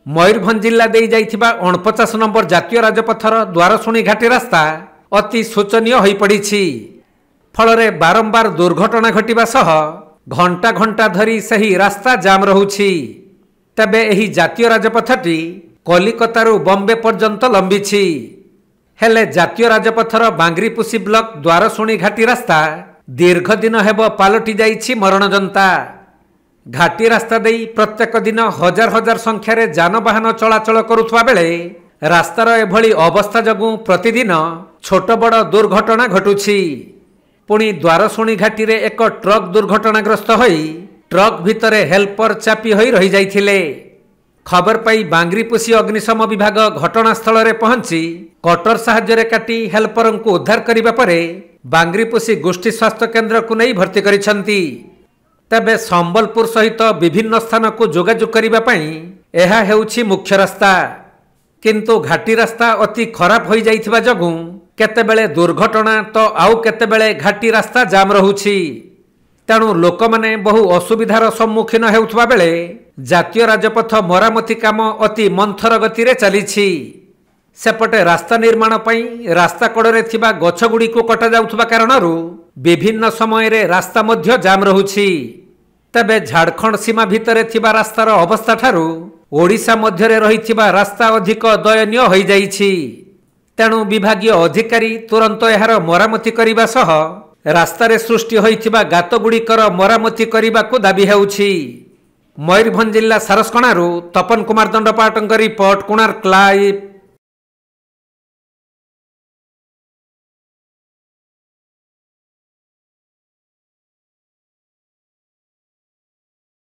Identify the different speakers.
Speaker 1: मयूरभंज जिला दे जाइथिबा 49 नंबर जातीय राजपथर द्वारशुणी घाटी रास्ता अति शोचनीय हो पड़ी। फल बारंबार दुर्घटना घटवा सह घंटा घंटा धरी सही रास्ता जाम रहुछि। तबे एही जातीय राजपथटी कलिकतारू बॉम्बे पर्यंत लंबी। हेले जातीय राजपथर बांग्रीपुसी ब्लॉक द्वारशुणी घाटी रास्ता दीर्घ दिन हेब पालटि जाइछि मरणजंता। घाटी रास्ता देई प्रत्येक दिन हजार हजार संख्यार जानवाहन चलाचल करुवा बेले रास्तार एभली अवस्था जगू प्रतिदिन छोट बड़ दुर्घटना घटुछि। पुणी द्वारशुणी घाटी रे एक ट्रक दुर्घटनाग्रस्त होई ट्रक भितरे हेल्पर चापी होई रही जाइथिले। खबर पाई बांग्रीपुसी अग्निशम विभाग घटनास्थल रे पहुंची कटर साहाय्य काटी हेल्पर को उद्धार करने परे बांग्रीपुसी गोष्ठी स्वास्थ्य केन्द्र को नहीं भर्ती करिसेंती। तबे संबलपुर सहित विभिन्न स्थान को जोगाजोग करने पाई यह हेउछि मुख्य रास्ता। किंतु घाटी रास्ता अति खराब हो जाइथिबा जगू केतेबेले दुर्घटना तो आउ केतेबेले घाटी रास्ता जाम रहुछि। तेणु लोक माने बहु असुविधार सम्मुखीन हेउथबा बेले जातीय राजपथ मरामती काम अति मंथर गति रे चलीछि। सेपटे रास्ता निर्माण पई रास्ता कड़े थिबा गछ गुडी को कटा जाउथबा कारणरू विभिन्न समय रे रास्ता मध्य जाम रहुछि। तबे झारखंड सीमा भितरे थिबा रास्तार अवस्था ठारू ओडिशा मध्य रे रहिथिबा रास्ता अधिक दयनीय होई जाइछि। तेणु विभागीय अधिकारी तुरंत एहार मरामती करिबा सह रास्तार सृष्टि होइथिबा गात गुड़िकर मरामती करने दाबी हेउछि। मयूरभंज जिला सारसकणारू तपन कुमार दंडपाटଙ୍କ रिपोर्ट कोणार्क लाइव।